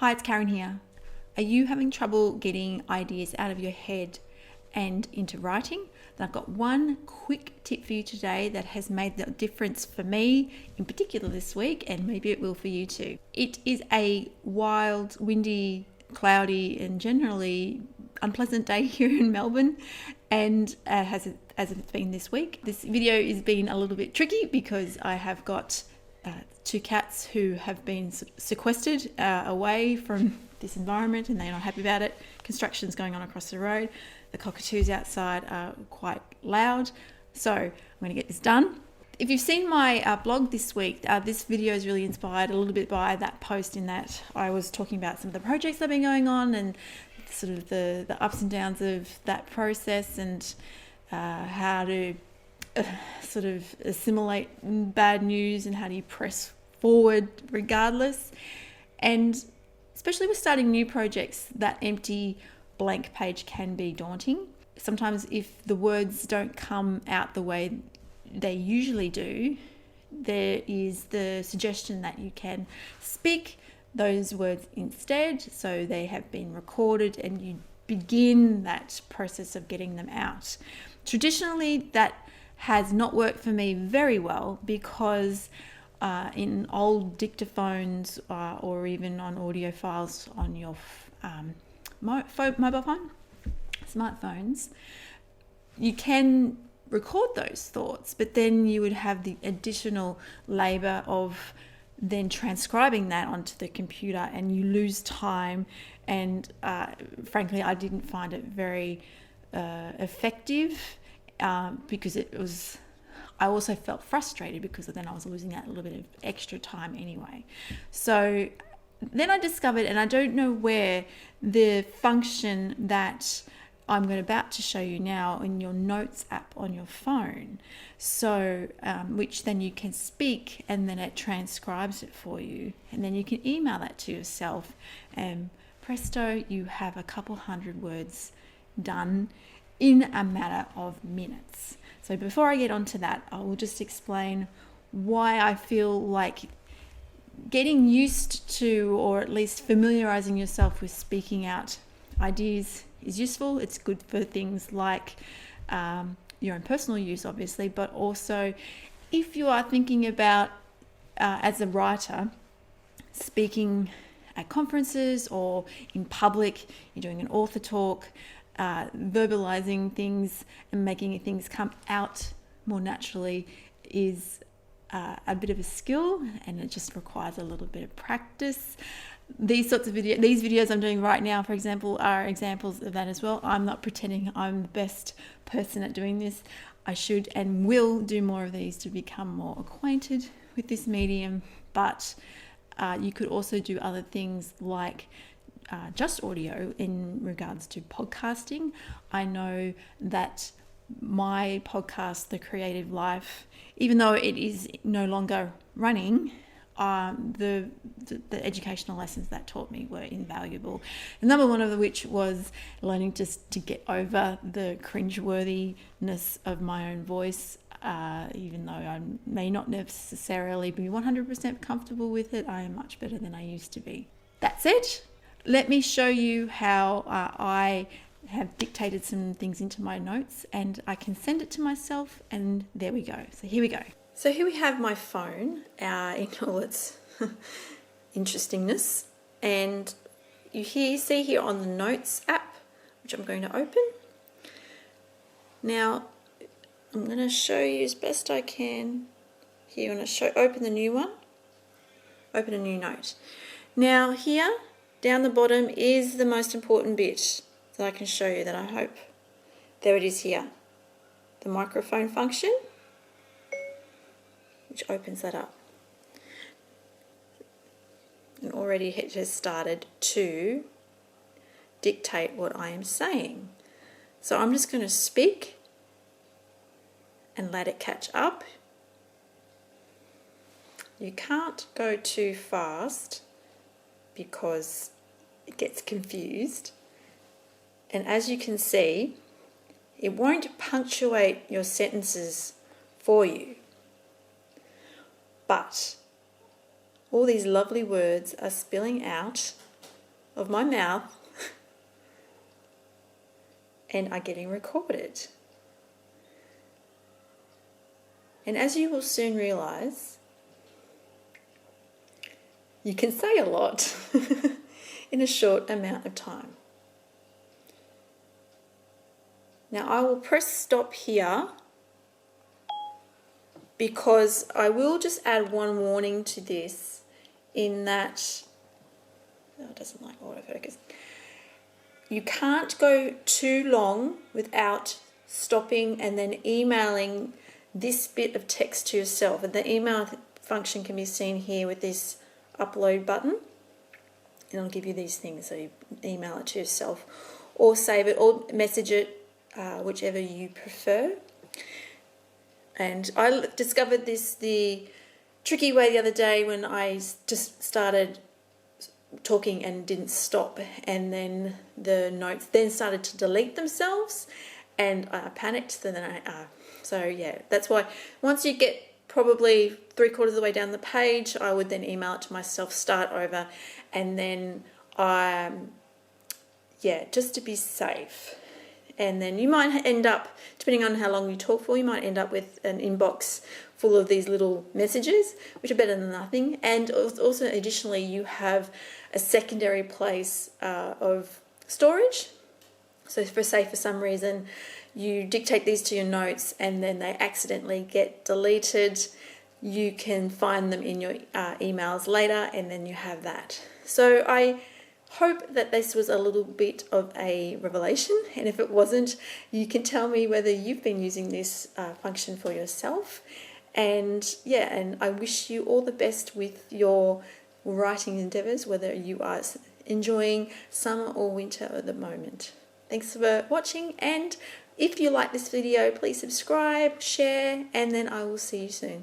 Hi, it's Karen here. Are you having trouble getting ideas out of your head and into writing? Then I've got one quick tip for you today that has made the difference for me in particular this week, and maybe it will for you too. It is a wild, windy, cloudy and generally unpleasant day here in Melbourne, and as it's been this week. This video is being a little bit tricky because I have got two cats who have been sequestered away from this environment, and they're not happy about it. Construction's going on across the road. The cockatoos outside are quite loud, so I'm going to get this done. If you've seen my blog this week, this video is really inspired a little bit by that post, in that I was talking about some of the projects that have been going on and sort of the ups and downs of that process, and how to sort of assimilate bad news and how do you press forward regardless. And especially with starting new projects, that empty blank page can be daunting. Sometimes if the words don't come out the way they usually do, there is the suggestion that you can speak those words instead, so they have been recorded and you begin that process of getting them out. Traditionally, that has not worked for me very well because in old dictaphones or even on audio files on your mobile phone, smartphones, you can record those thoughts, but then you would have the additional labor of then transcribing that onto the computer, and you lose time. And frankly, I didn't find it very effective. Because I also felt frustrated because then I was losing that little bit of extra time anyway. So then I discovered, and I don't know where, the function that I'm about to show you now in your notes app on your phone. So which then you can speak, and then it transcribes it for you, and then you can email that to yourself, and presto, you have a couple hundred words done in a matter of minutes. So before I get onto that, I will just explain why I feel like getting used to, or at least familiarizing yourself with speaking out ideas is useful. It's good for things like your own personal use, obviously, but also if you are thinking about, as a writer, speaking at conferences or in public, you're doing an author talk, verbalizing things and making things come out more naturally is a bit of a skill, and it just requires a little bit of practice. These videos I'm doing right now, for example, are examples of that as well. I'm not pretending I'm the best person at doing this. I should and will do more of these to become more acquainted with this medium, but you could also do other things like just audio in regards to podcasting. I know that my podcast, The Creative Life, even though it is no longer running, the educational lessons that taught me were invaluable. The number one of which was learning just to get over the cringeworthiness of my own voice. Even though I may not necessarily be 100% comfortable with it, I am much better than I used to be. That's it. Let me show you how I have dictated some things into my notes, and I can send it to myself, and there we go. So here we go. So here we have my phone in all its interestingness, and you see here on the Notes app, which I'm going to open. Now I'm going to show you as best I can here. I'm going to open the new one, open a new note. Now here down the bottom is the most important bit that I can show you, that I hope. There it is here. The microphone function, which opens that up. And already it has started to dictate what I am saying. So I'm just going to speak and let it catch up. You can't go too fast because it gets confused. And as you can see, it won't punctuate your sentences for you. But all these lovely words are spilling out of my mouth and are getting recorded. And as you will soon realize, you can say a lot in a short amount of time. Now I will press stop here because I will just add one warning to this, in that it doesn't like autofocus. You can't go too long without stopping and then emailing this bit of text to yourself. And the email function can be seen here with this upload button. And it'll give you these things, so you email it to yourself or save it or message it, whichever you prefer. And I discovered this the tricky way the other day when I just started talking and didn't stop, and then the notes then started to delete themselves, and I panicked. And then so yeah, that's why once you get probably 3/4 of the way down the page, I would then email it to myself, start over, and then just to be safe. And then you might end up, depending on how long you talk for, you might end up with an inbox full of these little messages, which are better than nothing. And also, additionally, you have a secondary place of storage. So for some reason, you dictate these to your notes and then they accidentally get deleted, you can find them in your emails later, and then you have that. So I hope that this was a little bit of a revelation, and if it wasn't, you can tell me whether you've been using this function for yourself. And yeah, and I wish you all the best with your writing endeavours, whether you are enjoying summer or winter at the moment. Thanks for watching, and if you like this video, please subscribe, share, and then I will see you soon.